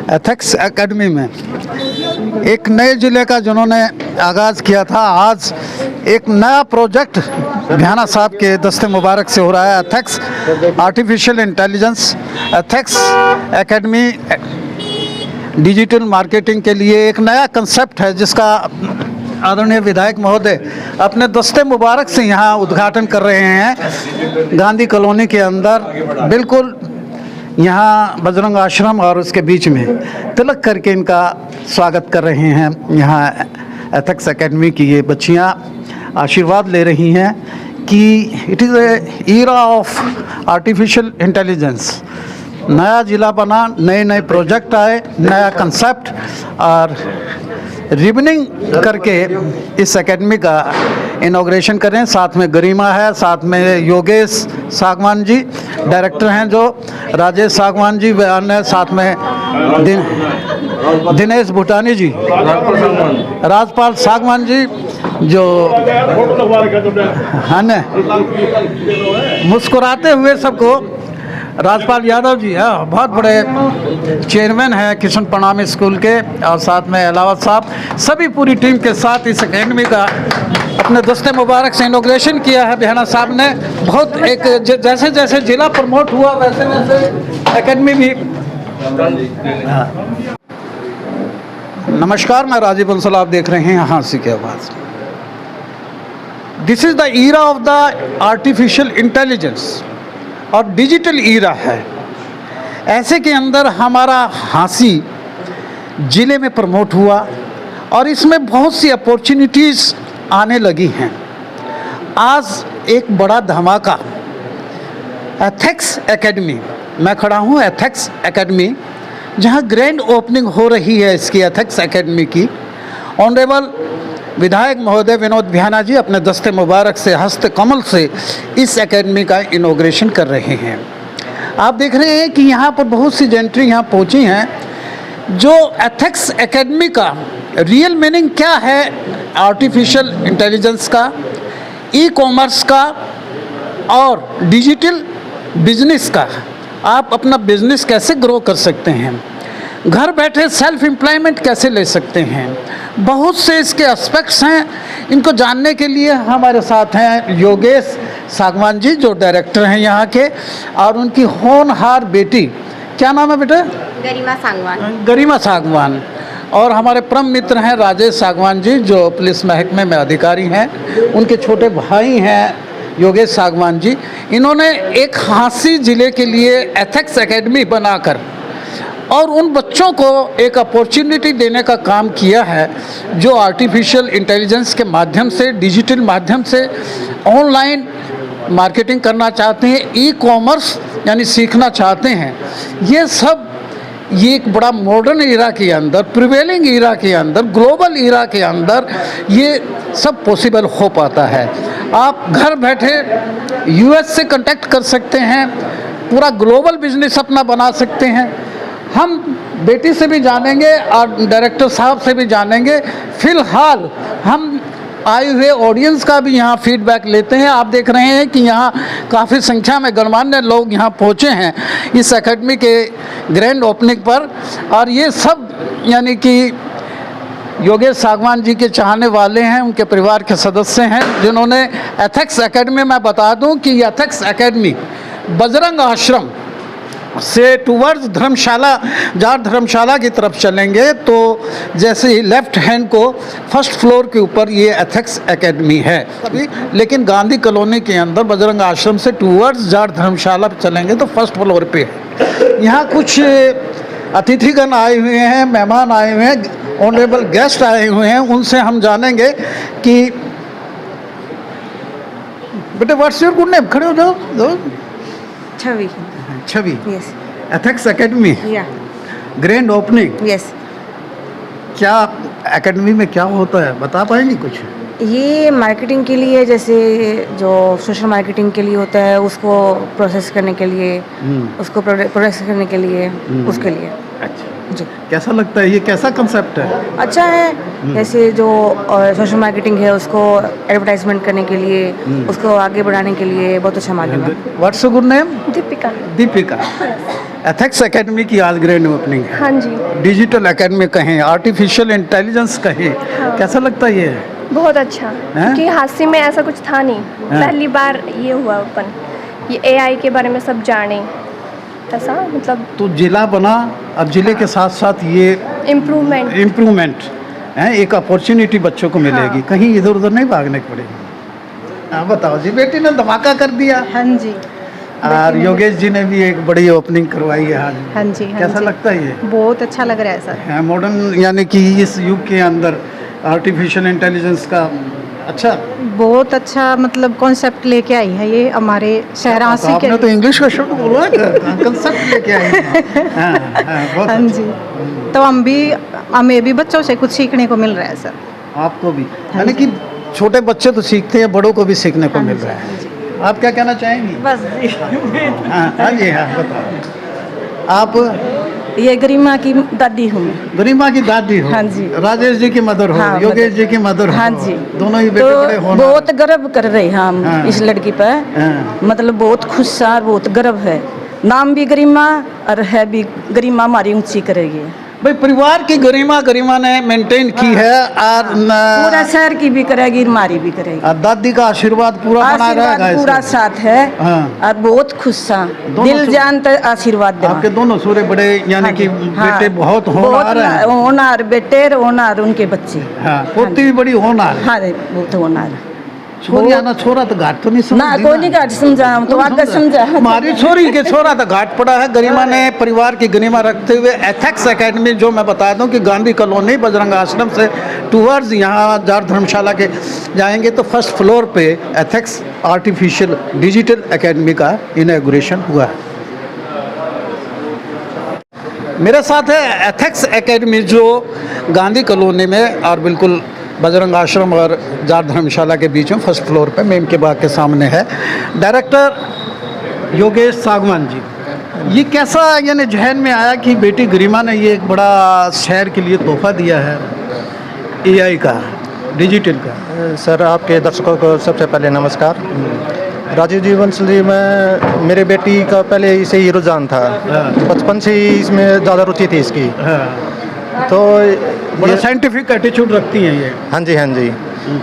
Ethics academy में एक नए ज़िले का जिन्होंने आगाज़ किया था, आज एक नया प्रोजेक्ट भियाना साहब के दस्ते मुबारक से हो रहा है। Ethics artificial intelligence ethics academy digital marketing के लिए एक नया कंसेप्ट है, जिसका आदरणीय विधायक महोदय अपने दस्ते मुबारक से यहाँ उद्घाटन कर रहे हैं। गांधी कॉलोनी के अंदर बिल्कुल यहाँ बजरंग आश्रम और उसके बीच में तिलक करके इनका स्वागत कर रहे हैं। यहाँ एथिक्स एकेडमी की ये बच्चियाँ आशीर्वाद ले रही हैं कि it is a era of artificial intelligence. नया ज़िला बना, नए नए प्रोजेक्ट आए, नया कंसेप्ट और रिबनिंग करके इस एकेडमी का इनॉग्रेशन करें। साथ में गरिमा है, साथ में योगेश सागवान जी डायरेक्टर हैं, जो राजेश सागवान जी अन्य, साथ में दिनेश भूटानी जी, राजपाल सागवान जी जो है न, मुस्कुराते हुए सबको, राजपाल यादव जी है, बहुत बड़े चेयरमैन हैं किशन प्रणामी स्कूल के, और साथ में अलावत साहब, सभी पूरी टीम के साथ इस एकेडमी का अपने दस्ते मुबारक से इनॉग्रेशन किया है भियाना साहब ने। बहुत एक जैसे जैसे जिला प्रमोट हुआ वैसे वैसे एकेडमी भी। नमस्कार, मैं राजीव बंसल, आप देख रहे हैं हाँसी की आवाज़। This is the era of the artificial intelligence और डिजिटल ईरा है। ऐसे के अंदर हमारा हाँसी ज़िले में प्रमोट हुआ और इसमें बहुत सी अपॉर्चुनिटीज़ आने लगी हैं। आज एक बड़ा धमाका एथिक्स एकेडमी, मैं खड़ा हूँ एथिक्स एकेडमी, जहाँ ग्रैंड ओपनिंग हो रही है इसकी एथिक्स एकेडमी की। ऑनरेबल विधायक महोदय विनोद भियाना जी अपने दस्ते मुबारक से, हस्त कमल से इस एकेडमी का इनॉग्रेशन कर रहे हैं। आप देख रहे हैं कि यहाँ पर बहुत सी जेंट्री यहाँ पहुँची हैं। जो एथिक्स एकेडमी का रियल मीनिंग क्या है, आर्टिफिशियल इंटेलिजेंस का, ई कॉमर्स का और डिजिटल बिजनेस का, आप अपना बिजनेस कैसे ग्रो कर सकते हैं, घर बैठे सेल्फ एम्प्लॉयमेंट कैसे ले सकते हैं, बहुत से इसके एस्पेक्ट्स हैं। इनको जानने के लिए हमारे साथ हैं योगेश सागवान जी, जो डायरेक्टर हैं यहाँ के, और उनकी होनहार बेटी, क्या नाम है बेटा? गरिमा सागवान। गरिमा सागवान। और हमारे परम मित्र हैं राजेश सागवान जी, जो पुलिस महकमे में अधिकारी हैं। उनके छोटे भाई हैं योगेश सागवान जी। इन्होंने एक हाँसी ज़िले के लिए एथिक्स एकेडमी बनाकर और उन बच्चों को एक अपॉर्चुनिटी देने का काम किया है, जो आर्टिफिशियल इंटेलिजेंस के माध्यम से, डिजिटल माध्यम से ऑनलाइन मार्केटिंग करना चाहते हैं, ई कॉमर्स यानी सीखना चाहते हैं। ये एक बड़ा मॉडर्न ईरा के अंदर, प्रिवेलिंग ईरा के अंदर, ग्लोबल ईरा के अंदर ये सब पॉसिबल हो पाता है। आप घर बैठे यूएस से कांटेक्ट कर सकते हैं, पूरा ग्लोबल बिजनेस अपना बना सकते हैं। हम बेटी से भी जानेंगे और डायरेक्टर साहब से भी जानेंगे। फ़िलहाल हम आए हुए ऑडियंस का भी यहाँ फीडबैक लेते हैं। आप देख रहे हैं कि यहाँ काफ़ी संख्या में गणमान्य लोग यहाँ पहुँचे हैं इस एकेडमी के ग्रैंड ओपनिंग पर, और ये सब यानी कि योगेश सागवान जी के चाहने वाले हैं, उनके परिवार के सदस्य हैं, जिन्होंने एथिक्स एकेडमी, मैं बता दूं कि एथिक्स एकेडमी बजरंग आश्रम से टूवर्ड्स धर्मशाला, जहाँ धर्मशाला की तरफ चलेंगे तो जैसे ही लेफ़्ट हैंड को फर्स्ट फ्लोर के ऊपर ये एथिक्स एकेडमी है अभी। लेकिन गांधी कॉलोनी के अंदर बजरंग आश्रम से टूवर्ड्स जाट धर्मशाला चलेंगे तो फर्स्ट फ्लोर पे है। यहाँ कुछ अतिथिगण आए हुए हैं, मेहमान आए हुए हैं, ऑनरेबल गेस्ट आए हुए हैं। उनसे हम जानेंगे कि बेटे व्हाट्स योर गुड नेम, खड़े हो जाओ। छवि। छवि। यस। एथिक्स एकेडमी या ग्रैंड ओपनिंग। यस। क्या एकेडमी में क्या होता है, बता पाएंगे कुछ? ये मार्केटिंग के लिए, जैसे जो सोशल मार्केटिंग के लिए होता है, उसको प्रोसेस करने के लिए, उसको प्रोसेस करने के लिए, उसके लिए। अच्छा। जी। कैसा लगता है, ये कैसा कंसेप्ट है? अच्छा है, जैसे जो सोशल मार्केटिंग है उसको एडवर्टाइजमेंट करने के लिए, उसको आगे बढ़ाने के लिए बहुत अच्छा माध्यम है। What's your good name? Deepika. Deepika. Ethics academy की आज ग्रैंड ओपनिंग है। हाँ जी, डिजिटल एकेडमी कहें, आर्टिफिशियल इंटेलिजेंस कहें, कैसा लगता है ये? बहुत अच्छा, क्योंकि हादसे में ऐसा कुछ था नहीं, पहली बार ये हुआ ओपन, ये एआई के बारे में सब जाने, ऐसा मतलब तो जिला बना, अब जिले के साथ साथ ये इम्प्रूवमेंट है, एक अपॉर्चुनिटी बच्चों को मिलेगी, कहीं इधर उधर नहीं भागने की पड़ेगी। हाँ बताओ जी, बेटी ने धमाका कर दिया। हाँ जी। और योगेश जी ने भी एक बड़ी ओपनिंग करवाई है आज। हाँ जी। हाँ कैसा जी। लगता है ये? बहुत अच्छा लग रहा है सर। मॉडर्न यानी कि इस युग के अंदर आर्टिफिशियल इंटेलिजेंस का अच्छा बहुत अच्छा मतलब कॉन्सेप्ट लेके आई है ये हमारे शहरासी के आपने तो इंग्लिश का शब्द बोला है, कंसेप्ट लेके आई है। बहुत हाँ अच्छा। जी। तो हमें भी बच्चों से कुछ सीखने को मिल रहा है सर। आपको भी, यानी कि छोटे बच्चे तो सीखते हैं, बड़ों को भी सीखने को मिल रहा है। आप क्या कहना चाहेंगी? बस हाँ जी, हाँ बताओ। आप ये गरिमा की दादी हूँ। गरिमा की दादी हो? हाँ जी। राजेश जी की मदर हो? हाँ, योगेश जी की मदर हो? हाँ जी। दोनों ही बेटे बड़े तो हो? बहुत गर्व कर रहे हैं हम हाँ। इस लड़की पर, हाँ। मतलब बहुत खुश और बहुत गर्व है। नाम भी गरिमा और है भी गरिमा, हमारी ऊंची करेगी। भाई परिवार की गरिमा ने मेंटेन की है, और पूरा शहर की भी करेगी, हमारी भी करेगी। और दादी का आशीर्वाद पूरा बना आशीर्वाद रहेगा पूरा इसमें। साथ है। हाँ। और बहुत खुश सा दिल जान तो आशीर्वाद दे। आपके दोनों सूर्य बड़े यानी कि बेटे बहुत होनहार हैं। होनहार बेटे और होनहार उनके बच्चे। हाँ, पोती भी बड़ी होनहार है। हाँ बहुत होनहार। छोरी आना छोरा तो घाट तो नहीं समझ ना कोई नहीं घाट समझा, हम तो आगे समझा। हमारी छोरी के छोरा तो घाट पड़ा है। गरिमा ने परिवार की गरिमा रखते हुए एथिक्स एकेडमी, जो मैं बता दूं कि गांधी कॉलोनी बजरंग आश्रम से टूवर्ड्स यहाँ जार धर्मशाला के जाएंगे तो फर्स्ट फ्लोर पे एथिक्स आर्टिफिशियल डिजिटल एकेडमी का इनॉग्रेशन हुआ है। मेरे साथ है एथिक्स एकेडमी, जो गांधी कॉलोनी में और बिल्कुल बजरंग आश्रम और जार धर्मशाला के बीच में फर्स्ट फ्लोर पे मेम के बाग के सामने है। डायरेक्टर योगेश सागवान जी, ये कैसा यानी जहन में आया कि बेटी गरिमा ने ये एक बड़ा शहर के लिए तोहफा दिया है एआई का, डिजिटल का? सर, आपके दर्शकों को सबसे पहले नमस्कार। राजीव जी वंशली में मेरे बेटी का पहले से ही रुझान था, बचपन से ही इसमें ज़्यादा रुचि थी इसकी। तो बड़ा साइंटिफिक एटीट्यूड रखती हैं ये। हाँ जी, हाँ जी।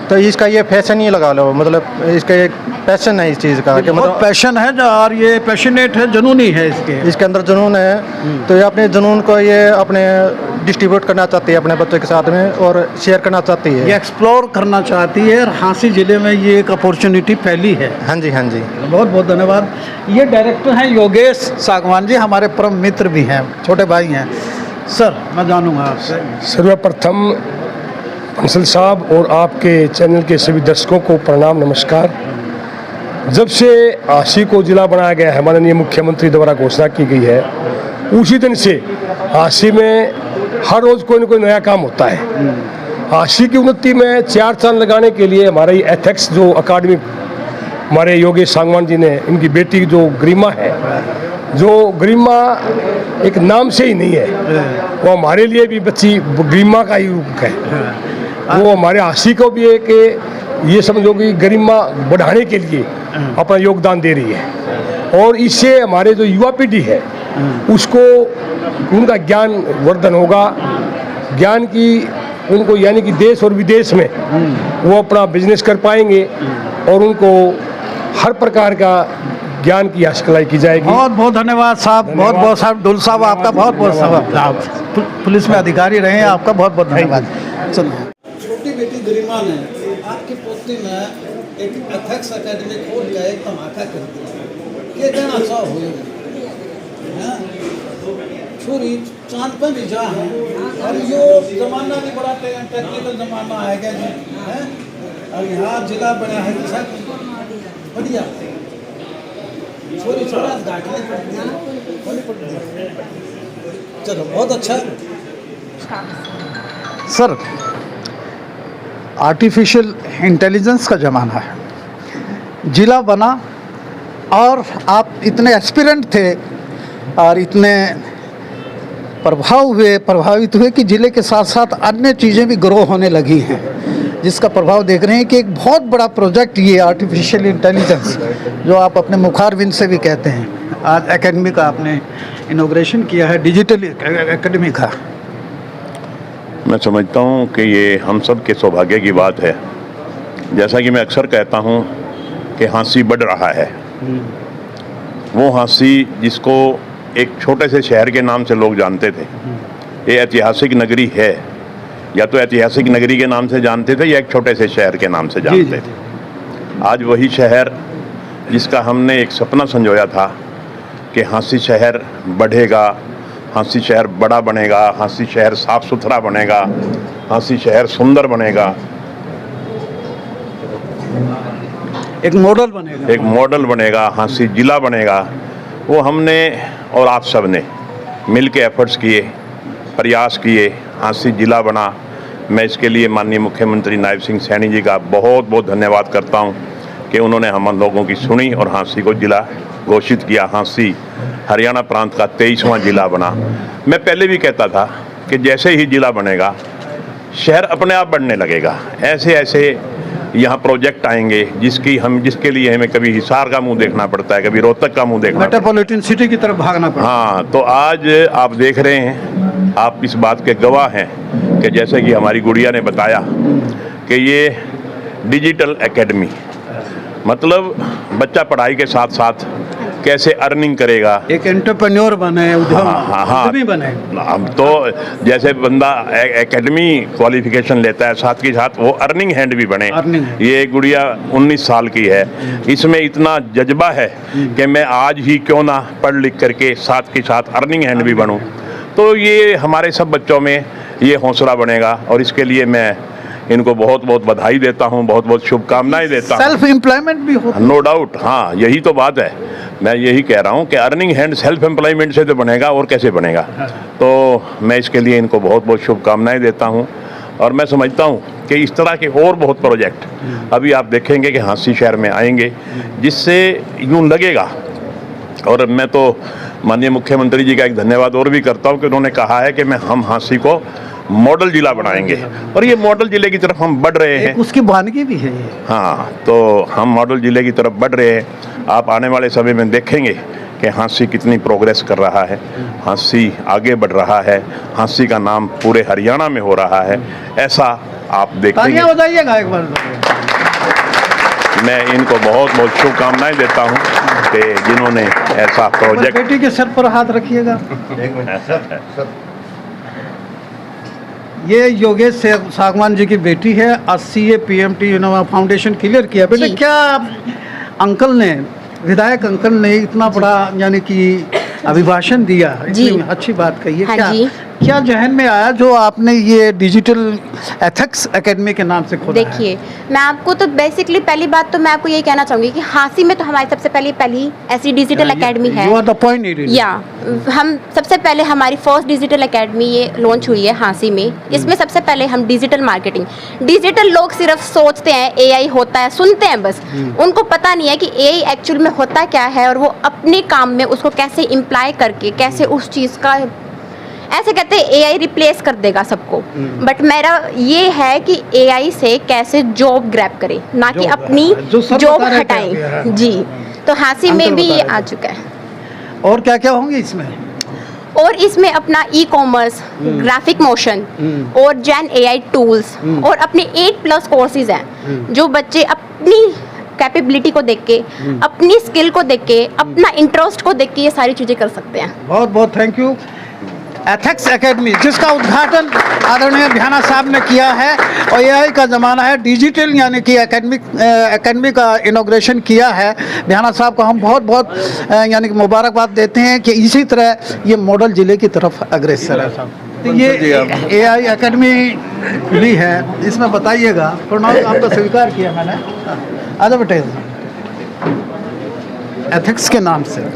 तो इसका ये फैशन ही लगा लो, मतलब इसका एक पैशन है इस चीज़ का कि बहुत मतलब पैशन है और ये पैशनेट है, जुनूनी है इसके अंदर जुनून है। तो ये अपने जुनून को ये अपने डिस्ट्रीब्यूट करना चाहती है अपने बच्चों के साथ में और शेयर करना चाहती है, ये एक्सप्लोर करना चाहती है, और हाँसी जिले में ये एक अपॉर्चुनिटी फैली है। हाँ जी, हाँ जी। बहुत बहुत धन्यवाद। ये डायरेक्टर हैं योगेश सागवान जी, हमारे परम मित्र भी हैं, छोटे भाई हैं। सर, मैं जानूंगा आपसे। सर्वप्रथम बंसल साहब और आपके चैनल के सभी दर्शकों को प्रणाम, नमस्कार। जब से आशी को जिला बनाया गया है, माननीय मुख्यमंत्री द्वारा घोषणा की गई है, उसी दिन से आशी में हर रोज़ कोई न कोई नया काम होता है। आशी की उन्नति में चार चांद लगाने के लिए हमारी एथिक्स जो अकादमी हमारे योगेश सागवान जी ने, इनकी बेटी जो गरिमा है, जो गरिमा एक नाम से ही नहीं है, वो हमारे लिए भी बच्ची गरिमा का ही रूप है। वो हमारे आशी को भी एक ये समझो कि गरिमा बढ़ाने के लिए अपना योगदान दे रही है, और इससे हमारे जो युवा पीढ़ी है उसको उनका ज्ञान वर्धन होगा। ज्ञान की उनको यानी कि देश और विदेश में वो अपना बिजनेस कर पाएंगे, और उनको हर प्रकार का ज्ञान की हासिलाई की जाएगी। बहुत बहुत धन्यवाद साहब, बहुत बहुत साहब, डुल साहब आपका बहुत बहुत स्वागत। आप पुलिस में अधिकारी रहे हैं, आपका बहुत बहुत धन्यवाद। चलिए, छोटी बेटी गरिमा ने आपकी पोती में एक एथिक्स एकेडमी खोल के एक धमाका कर दिया। ये कहना चाहो छोरी चांद पर भी जा है, और यो जमाना भी बड़ा टेक्निकल जमाना है क्या जी है, और यहाँ जिला बना है बढ़िया। छोरी छोड़ा दाखिले पड़ती है। चलो, बहुत अच्छा। सर, आर्टिफिशियल इंटेलिजेंस का ज़माना है, जिला बना, और आप इतने एस्पिरेंट थे और इतने प्रभावित हुए कि ज़िले के साथ साथ अन्य चीज़ें भी ग्रो होने लगी हैं, जिसका प्रभाव देख रहे हैं कि एक बहुत बड़ा प्रोजेक्ट ये आर्टिफिशियल इंटेलिजेंस जो आप अपने मुखारबिंद से भी कहते हैं, आज एकेडमी का आपने इनॉग्रेशन किया है, डिजिटल एकेडमी का। मैं समझता हूँ कि ये हम सब के सौभाग्य की बात है। जैसा कि मैं अक्सर कहता हूँ कि हांसी बढ़ रहा है। वो हांसी जिसको एक छोटे से शहर के नाम से लोग जानते थे, ये ऐतिहासिक नगरी है, या तो ऐतिहासिक नगरी के नाम से जानते थे या एक छोटे से शहर के नाम से जानते थे। आज वही शहर जिसका हमने एक सपना संजोया था कि हांसी शहर बढ़ेगा, हांसी शहर बड़ा बनेगा, हांसी शहर साफ सुथरा बनेगा, हांसी शहर सुंदर बनेगा, एक मॉडल बनेगा, हांसी जिला बनेगा। वो हमने और आप सब ने मिल के एफर्ट्स किए, प्रयास किए, हांसी जिला बना। मैं इसके लिए माननीय मुख्यमंत्री नायब सिंह सैनी जी का बहुत बहुत धन्यवाद करता हूं कि उन्होंने हम लोगों की सुनी और हांसी को जिला घोषित किया। हांसी हरियाणा प्रांत का 23वां जिला बना। मैं पहले भी कहता था कि जैसे ही जिला बनेगा शहर अपने आप बढ़ने लगेगा। ऐसे ऐसे यहाँ प्रोजेक्ट आएंगे जिसके लिए हमें कभी हिसार का मुंह देखना पड़ता है, कभी रोहतक का मुंह देखना पड़ता है, मेट्रोपॉलिटन सिटी की तरफ भागना पड़ता है। हाँ, तो आज आप देख रहे हैं, आप इस बात के गवाह हैं कि जैसे कि हमारी गुड़िया ने बताया कि ये डिजिटल एकेडमी, मतलब बच्चा पढ़ाई के साथ साथ कैसे अर्निंग करेगा, एक एंटरप्रेन्योर बने, उद्यमी बने। हम तो जैसे बंदा एकेडमी क्वालिफिकेशन लेता है, साथ के साथ वो अर्निंग हैंड भी बने। ये गुड़िया 19 साल की है, इसमें इतना जज्बा है कि मैं आज ही क्यों ना पढ़ लिख करके साथ के साथ अर्निंग हैंड भी बनूं। तो ये हमारे सब बच्चों में ये हौसला बनेगा और इसके लिए मैं इनको बहुत बहुत बधाई देता हूँ, बहुत बहुत शुभकामनाएं देता हूँ। सेल्फ एम्प्लॉयमेंट भी होता है, नो डाउट। हाँ, यही तो बात है। मैं यही कह रहा हूँ कि अर्निंग हैंड सेल्फ एम्प्लॉयमेंट से तो बनेगा, और कैसे बनेगा। तो मैं इसके लिए इनको बहुत बहुत शुभकामनाएं देता हूँ और मैं समझता हूँ कि इस तरह के और बहुत प्रोजेक्ट अभी आप देखेंगे कि हांसी शहर में आएंगे, जिससे यूँ लगेगा। और मैं तो माननीय मुख्यमंत्री जी का एक धन्यवाद और भी करता हूँ कि उन्होंने कहा है कि हम हांसी को मॉडल जिला बनाएंगे, और ये मॉडल जिले की तरफ हम बढ़ रहे हैं। उसकी वानगी भी है ये। हाँ, तो हम मॉडल जिले की तरफ बढ़ रहे हैं। आप आने वाले समय में देखेंगे कि हांसी कितनी प्रोग्रेस कर रहा है, हांसी आगे बढ़ रहा है, हांसी का नाम पूरे हरियाणा में हो रहा है। ऐसा आप देखेंगे। बताइएगा एक बार। मैं इनको बहुत बहुत शुभकामनाएं देता हूँ कि जिन्होंने ऐसा प्रोजेक्ट। बेटी के सर पर हाथ रखिएगा। ये योगेश सागवान जी की बेटी है, 80 PMT फाउंडेशन क्लियर किया। बेटा क्या अंकल ने, विधायक अंकल ने इतना बड़ा यानी कि अभिभाषण दिया, इतनी अच्छी बात कही है। हाँ क्या जहन में आया जो आपने ये डिजिटल एथिक्स एकेडमी के नाम से खोला? देखिए, मैं आपको तो बेसिकली पहली बात तो मैं आपको ये कहना चाहूँगी कि हांसी में तो हमारी सबसे पहली ऐसी डिजिटल एकेडमी है। You are the point really. या हम सबसे पहले हमारी फर्स्ट डिजिटल एकेडमी ये लॉन्च हुई है हांसी में। इसमें सबसे पहले हम डिजिटल मार्केटिंग, डिजिटल लोग सिर्फ सोचते हैं AI होता है, सुनते हैं बस, उनको पता नहीं है कि AI एक्चुअल में होता क्या है और वो अपने काम में उसको कैसे इम्प्लाई करके कैसे उस चीज़ का, ऐसे कहते हैं AI रिप्लेस कर देगा सबको, बट मेरा ये है कि AI से कैसे जॉब ग्रैब करे, ना कि अपनी जॉब हटाएं। जी, तो हांसी में भी ये आ चुका है। और क्या क्या होंगे इसमें? और इसमें अपना ई-कॉमर्स, ग्राफिक मोशन और जैन AI टूल्स और अपने 8+ कोर्सेज हैं जो बच्चे अपनी कैपेबिलिटी को देख के, अपनी स्किल को देख के, अपना इंटरेस्ट को देख के ये सारी चीज़ें कर सकते हैं। बहुत बहुत थैंक यू। एथिक्स एकेडमी जिसका उद्घाटन आदरणीय ध्याना साहब ने किया है, और AI का ज़माना है, डिजिटल यानी कि एकेडमी का इनॉग्रेशन किया है। ध्याना साहब को हम बहुत बहुत यानी कि मुबारकबाद देते हैं कि इसी तरह ये मॉडल ज़िले की तरफ अग्रसर है। तो ये AI एकेडमी खुली है, इसमें बताइएगा। प्रोनाउंस आपका स्वीकार किया मैंने। आजा बेटे, एथिक्स के नाम से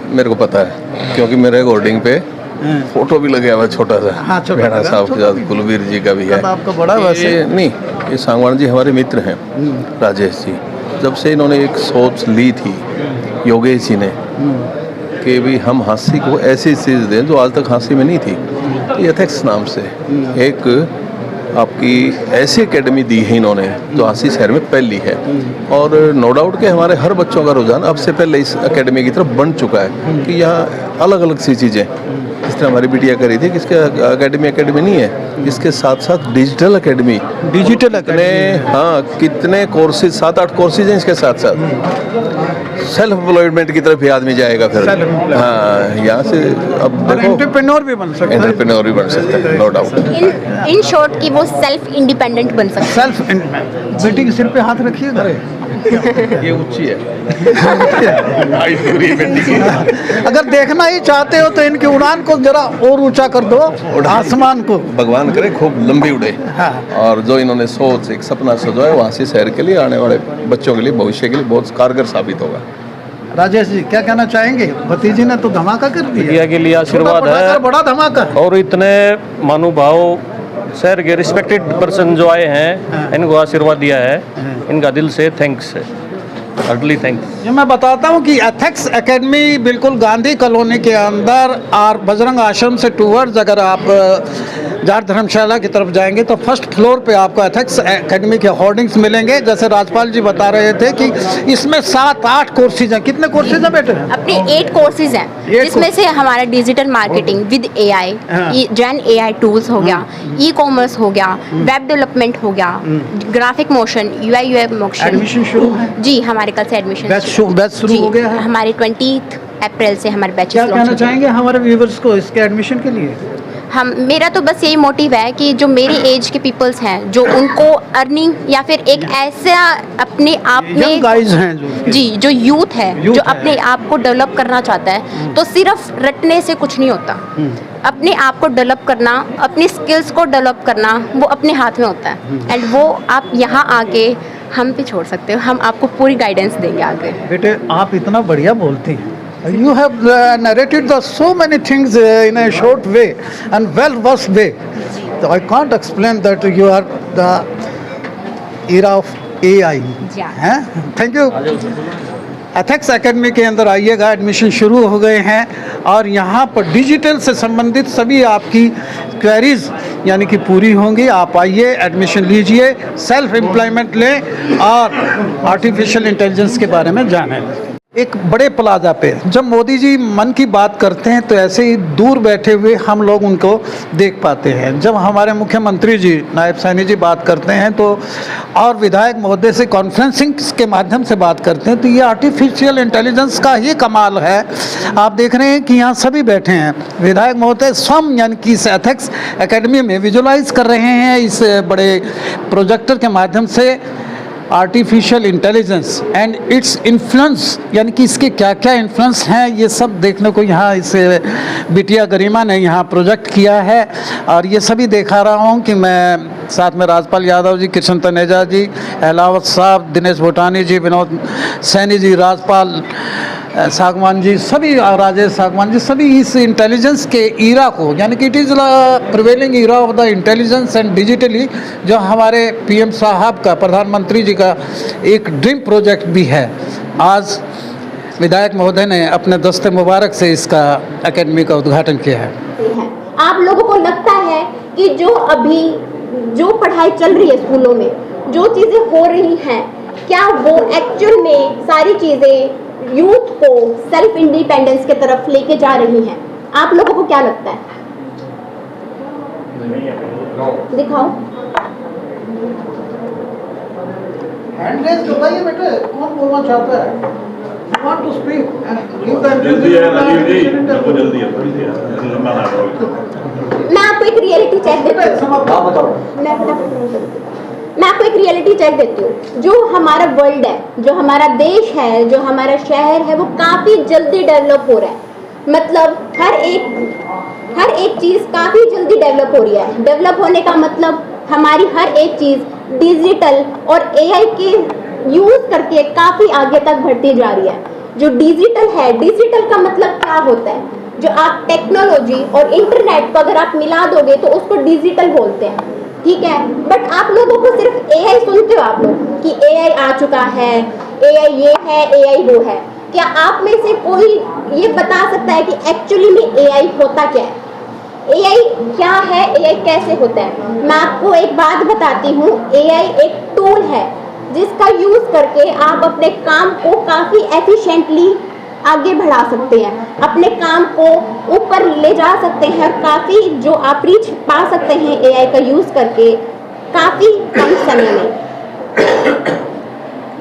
मेरे को पता है क्योंकि मेरे होर्डिंग पे फोटो भी लगे हुआ छोटा सा। हाँ, भेड़ा साहब के साथ कुलवीर जी का भी है। आपका बड़ा वैसे नहीं, ये सागवान जी हमारे मित्र हैं, राजेश जी। जब से इन्होंने एक सोच ली थी योगेश जी ने कि भी हम हाँसी को ऐसी चीज़ दें जो आज तक हाँसी में नहीं थी। तो एथिक्स नाम से एक आपकी ऐसी एकेडमी दी है इन्होंने जो हाँसी शहर में पहली है, और नो डाउट कि हमारे हर बच्चों का रुझान अब से पहले इस एकेडमी की तरफ बढ़ चुका है कि यहाँ अलग अलग सी चीज़ें, जिस तरह हमारी बिटिया करी थी कि इसके एकेडमी नहीं है, इसके साथ साथ डिजिटल एकेडमी हाँ कितने कोर्सेज 7-8 कोर्सेज हैं इसके साथ साथ। सेल्फ एम्प्लॉयमेंट की तरफ भी आदमी जाएगा फिर। हाँ, यहाँ से अब देखो एंटरप्रेन्योर भी बन सकता है, एंटरप्रेन्योर भी बन सकता है, नो डाउट। इन शॉर्ट कि वो सेल्फ इंडिपेंडेंट बन सकते हैं। Self independent. बेटी के सिर पे हाथ रखिएगा। ये ऊंची है। अगर देखना ही चाहते हो तो इनकी उड़ान को जरा और ऊंचा कर दो, आसमान को। भगवान करे खूब लंबी उड़े। हाँ। और जो इन्होंने सोच एक सपना सजाया वहाँ से शहर के लिए, आने वाले बच्चों के लिए, भविष्य के लिए बहुत कारगर साबित होगा। राजेश जी क्या कहना चाहेंगे? भतीजी ने तो धमाका कर दिया। बिटिया के लिए आशीर्वाद है, बड़ा धमाका। और इतने महानुभाव शहर के रिस्पेक्टेड पर्सन जो आए हैं इनको आशीर्वाद दिया है, इनका दिल से थैंक्स है, हार्टली थैंक्स। ये मैं बताता हूँ कि एथिक्स एकेडमी बिल्कुल गांधी कॉलोनी के अंदर और बजरंग आश्रम से टूवर्ड्स अगर आप जाट धर्मशाला की तरफ जाएंगे तो फर्स्ट फ्लोर पे आपको एथिक्स एकेडमी के होर्डिंग्स मिलेंगे। जैसे राजपाल जी बता रहे थे कि इसमें 7-8 कोर्सेज हैं। कितने कोर्सेज हैं बेटे? अपने 8 कोर्सेज हैं, जिसमें से हमारा digital marketing with AI, gen AI tools हो गया, ई कॉमर्स हो गया, वेब डेवलपमेंट हो गया, graphic motion, UI UX motion. Admission शुरू है जी, हमारे कल से एडमिशन बैच शुरू हो गया है। हमारे 20 अप्रैल से हमारे बैचेस क्या लॉन्च कहना हो गए। चाहेंगे हमारे व्यूवर्स को इसके एडमिशन के लिए? मेरा तो बस यही मोटिव है कि जो मेरी एज के पीपल्स हैं, जो उनको अर्निंग या फिर एक ऐसा अपने आप में गाइज हैं जी, जो यूथ है जो अपने आप को डेवलप करना चाहता है, तो सिर्फ रटने से कुछ नहीं होता। अपने आप को डेवलप करना, अपनी स्किल्स को डेवलप करना, वो अपने हाथ में होता है। एंड वो आप यहाँ आके हम पे छोड़ सकते हो, हम आपको पूरी गाइडेंस देंगे आगे। बेटे आप इतना बढ़िया बोलती हैं। You have narrated so many things in a short way and well-versed way. So I can't explain that you are the era of AI. हैं? Thank you. एथिक्स एकेडमी के अंदर आइएगा, एडमिशन शुरू हो गए हैं और यहाँ पर डिजिटल से संबंधित सभी आपकी क्वेरीज यानी कि पूरी होंगी। आप आइए, एडमिशन लीजिए, सेल्फ एम्प्लॉयमेंट लें और आर्टिफिशियल इंटेलिजेंस के बारे में जानें। एक बड़े प्लाजा पे जब मोदी जी मन की बात करते हैं तो ऐसे ही दूर बैठे हुए हम लोग उनको देख पाते हैं। जब हमारे मुख्यमंत्री जी नायब सैनी जी बात करते हैं तो और विधायक महोदय से कॉन्फ्रेंसिंग के माध्यम से बात करते हैं तो ये आर्टिफिशियल इंटेलिजेंस का ही कमाल है। आप देख रहे हैं कि यहाँ सभी बैठे हैं। विधायक महोदय स्वयं यानी कि इस एथिक्स एकेडमी में विजुलाइज कर रहे हैं इस बड़े प्रोजेक्टर के माध्यम से artificial intelligence and its influence, यानी कि इसके क्या क्या इन्फ्लुएंस हैं ये सब देखने को यहाँ इस बिटिया गरिमा ने यहाँ प्रोजेक्ट किया है। और ये सभी दिखा रहा हूँ कि मैं साथ में राजपाल यादव जी, किशन तनेजा जी, अहलावत साहब, दिनेश भूटानी जी, विनोद सैनी जी, राजपाल सागवान जी, सभी राजेश सागवान जी, सभी इस इंटेलिजेंस के ईरा को यानी कि it is prevailing era of the intelligence and digitally जो हमारे पीएम साहब का, प्रधानमंत्री जी का एक ड्रीम प्रोजेक्ट भी है। आज विधायक महोदय ने अपने दस्ते मुबारक से इसका एकेडमी का उद्घाटन किया है। आप लोगों को लगता है कि जो अभी जो पढ़ाई चल रही है स्कूलों में, जो चीज़ें हो रही हैं, क्या वो एक्चुअल में सारी चीज़ें यूथ को सेल्फ इंडिपेंडेंस की तरफ लेके जा रही हैं? आप लोगों को क्या लगता है? दिखाओ। हैंड रेज दबाइए बेटे, कौन बोलना चाहता है? You want to speak and give the जल्दी है राजीव जी, बिल्कुल जल्दी है, थोड़ी सी है, लंबा ना करो। मैं आपको एक रियलिटी चेक देती हूँ। मैं आपको एक रियलिटी चेक देती हूँ। जो हमारा वर्ल्ड है, जो हमारा देश है, जो हमारा शहर है, वो काफ़ी जल्दी डेवलप हो रहा है। मतलब हर एक चीज़ काफ़ी जल्दी डेवलप हो रही है। डेवलप होने का मतलब हमारी हर एक चीज़ डिजिटल और एआई के यूज़ करके काफ़ी आगे तक बढ़ती जा रही है। जो डिजिटल है, डिजिटल का मतलब क्या होता है? जो आप टेक्नोलॉजी और इंटरनेट को अगर आप मिला दोगे तो उसको डिजिटल बोलते हैं, ठीक है। बट आप लोगों को सिर्फ एआई सुनते हो आप लोग कि एआई आ चुका है, एआई ये है, एआई वो है। क्या आप में से कोई ये बता सकता है कि एक्चुअली में एआई होता क्या है? एआई क्या है, एआई कैसे होता है? मैं आपको एक बात बताती हूँ, एआई एक टूल है जिसका यूज करके आप अपने काम को काफी एफिशिएंटली आगे बढ़ा सकते हैं, अपने काम को ऊपर ले जा सकते हैं और काफी जो आप रीच पा सकते हैं एआई का यूज करके काफी कम समय में।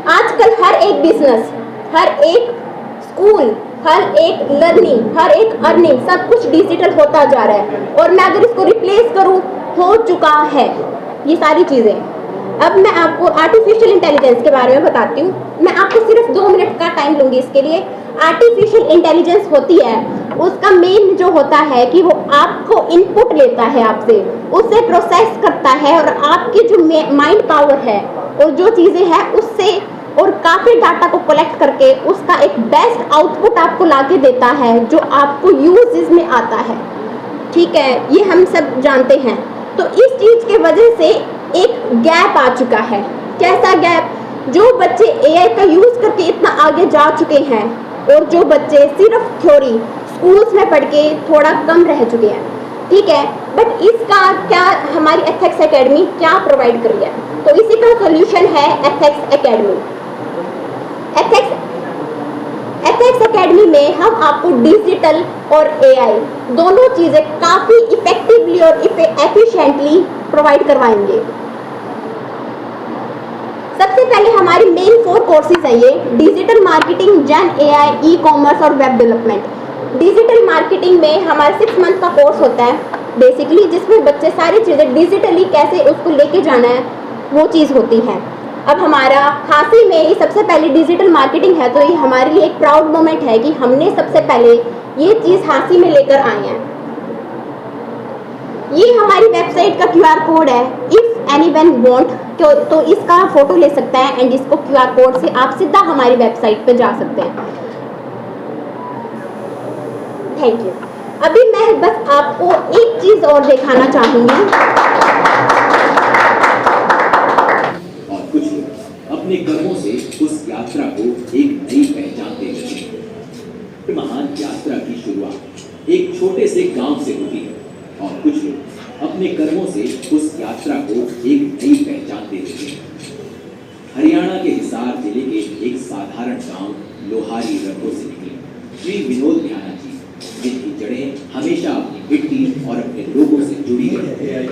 आजकल हर एक बिजनेस, हर एक स्कूल, हर एक लर्निंग, हर एक अर्निंग सब कुछ डिजिटल होता जा रहा है और मैं अगर इसको रिप्लेस करूं, हो चुका है ये सारी चीजें। अब मैं आपको आर्टिफिशियल इंटेलिजेंस के बारे में बताती हूँ। मैं आपको सिर्फ 2 मिनट का टाइम लूंगी इसके लिए। आर्टिफिशियल इंटेलिजेंस होती है, उसका मेन जो होता है कि वो आपको इनपुट लेता है आपसे, उससे प्रोसेस करता है और आपकी जो माइंड पावर है और जो चीज़ें हैं उससे और काफ़ी डाटा को कलेक्ट करके उसका एक बेस्ट आउटपुट आपको लाके देता है जो आपको यूज में आता है। ठीक है, ये हम सब जानते हैं। तो इस चीज़ के वजह से एक गैप आ चुका है। कैसा गैप? जो बच्चे एआई का यूज़ करके इतना आगे जा चुके हैं और जो बच्चे सिर्फ थ्योरी स्कूल्स में पढ़ के थोड़ा कम रह चुके हैं। ठीक है, बट इसका क्या हमारी एथिक्स एकेडमी क्या प्रोवाइड कर रही है? तो इसी का सोल्यूशन है एथिक्स एकेडमी। एथिक्स एकेडमी में हम आपको डिजिटल और एआई दोनों चीज़ें काफ़ी इफेक्टिवली और एफिशिएंटली प्रोवाइड करवाएंगे। सबसे पहले हमारी मेन 4 कोर्सेज हैं ये: डिजिटल मार्केटिंग, जेन एआई, ई कॉमर्स और वेब डेवलपमेंट। डिजिटल मार्केटिंग में हमारा 6 मंथ का कोर्स होता है बेसिकली, जिसमें बच्चे सारी चीज़ें डिजिटली कैसे उसको लेके जाना है वो चीज़ होती है। अब हमारा हांसी में ये सबसे पहले डिजिटल मार्केटिंग है, तो ये हमारे लिए एक प्राउड मोमेंट है कि हमने सबसे पहले ये चीज़ हांसी में लेकर आए हैं। ये हमारी वेबसाइट का QR कोड है। इफ़ एनीवन वांट तो इसका फोटो ले सकता है एंड इसको QR कोड से आप सीधा हमारी वेबसाइट पे जा सकते हैं। Thank you. अभी मैं बस आपको एक चीज़ और दिखाना चाहूँगी। अपने कर्मों से उस यात्रा को एक नई पहचान दे रहे हैं। महान यात्रा की शुरुआत एक छोटे से गांव से होती है और कुछ लोग अपने कर्मों से उस यात्रा को एक नई पहचान दे रहे हैं। हरियाणा के हिसार जिले के एक साधारण गांव लोहारी रंगों से निकले श्री विनोद ध्याना जी, जिनकी जड़ें हमेशा अपनी मिट्टी और अपने लोगों से जुड़ी रही हैं।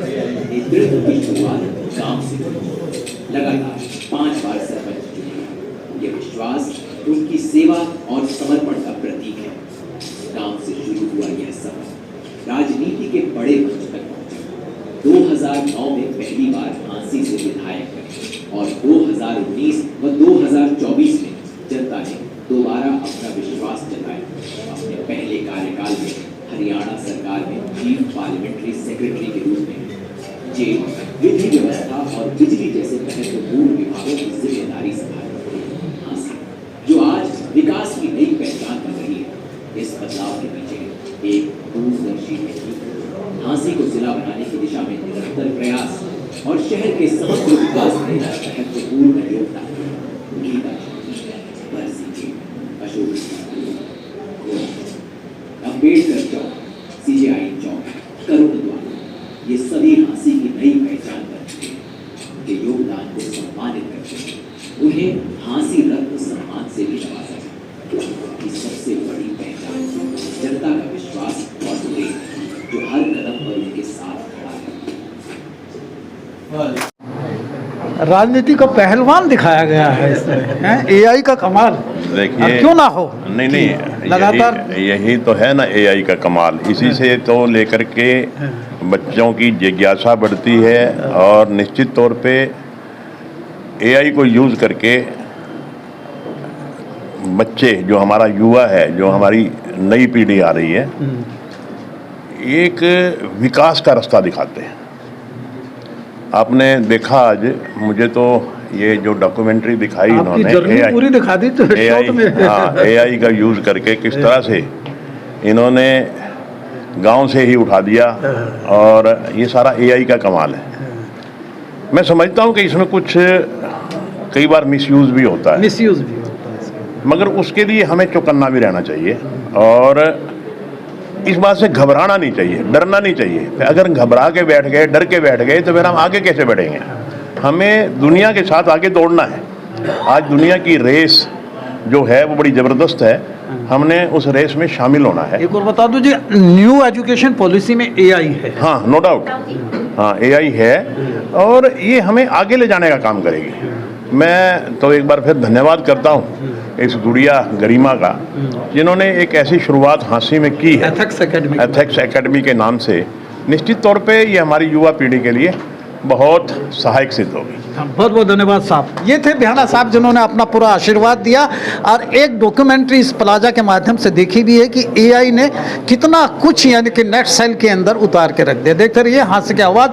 नेतृत्व की शुरुआत गांव से हुई। लगातार 5 बार सरपंच चुने। यह विश्वास उनकी सेवा और समर्पण का प्रतीक है। गांव से शुरू हुआ यह सफर राजनीति के बड़े मंच तक पहुंचा। 2009 में पहली बार हांसी से विधायक बने और 2019 व 2024 में जनता ने दोबारा अपना विश्वास जताया। अपने पहले कार्यकाल में हरियाणा सरकार में चीफ पार्लियामेंट्री सेक्रेटरी के रूप में जेल, विधि व्यवस्था और बिजली जैसे महत्वपूर्ण विभागों की जिम्मेदारी संभाली। हांसी जो आज विकास की नई पहचान बन रही है, इस बदलाव के पीछे एक दूरदर्शी नेतृत्व, हांसी को जिला बनाने की दिशा में निरंतर प्रयास और शहर के समग्र विकास में महत्वपूर्ण योगदान। गीता जी, अशोक अम्बेडकर चौक, CJI चौक, करुण द्वार, ये सभी हांसी की नई पहचान बन चुके हैं। के योगदान को सम्मानित करते हैं उन्हें हांसी रत्न सम्मान से भी नवाजा जाए। कि सबसे बड़ी पहचान जनता का विश्वास और प्रेम जो हर कदम पर उनके साथ खड़ा है। राजनीति को पहलवान दिखाया गया है इसमें। AI का कमाल देखिए, क्यों ना हो। नहीं लगातार यही तो है ना AI का कमाल। इसी से तो लेकर के बच्चों की जिज्ञासा बढ़ती है और निश्चित तौर पे AI को यूज़ करके बच्चे, जो हमारा युवा है, जो हमारी नई पीढ़ी आ रही है, एक विकास का रास्ता दिखाते हैं। आपने देखा आज मुझे तो ये जो डॉक्यूमेंट्री दिखाई इन्होंने AI पूरी दिखा दी तो AI का यूज़ करके किस तरह से इन्होंने गांव से ही उठा दिया, और ये सारा AI का कमाल है। मैं समझता हूँ कि इसमें कुछ कई बार मिसयूज़ भी होता है। मगर उसके लिए हमें चौकन्ना भी रहना चाहिए और इस बात से घबराना नहीं चाहिए, डरना नहीं चाहिए। अगर घबरा के बैठ गए, डर के बैठ गए तो फिर हम आगे कैसे बढ़ेंगे? हमें दुनिया के साथ आगे दौड़ना है। आज दुनिया की रेस जो है वो बड़ी ज़बरदस्त है, हमने उस रेस में शामिल होना है। एक और बता दो जी, न्यू एजुकेशन पॉलिसी में एआई है। हाँ, नो डाउट, हाँ एआई है और ये हमें आगे ले जाने का काम करेगी। मैं तो एक बार फिर धन्यवाद करता हूँ इस गुड़िया गरिमा का, जिन्होंने एक ऐसी शुरुआत हांसी में की है एथिक्स एकेडमी के नाम से। निश्चित तौर पे ये हमारी युवा पीढ़ी के लिए बहुत सहायक सिद्ध होगी। बहुत बहुत धन्यवाद साहब। ये थे बिहाना साहब जिन्होंने अपना पूरा आशीर्वाद दिया और एक डॉक्यूमेंट्री इस प्लाजा के माध्यम से देखी भी है कि एआई ने कितना कुछ यानी कि नेट सेल के अंदर उतार के रख दिया। देखते रहिए हास्य की आवाज़।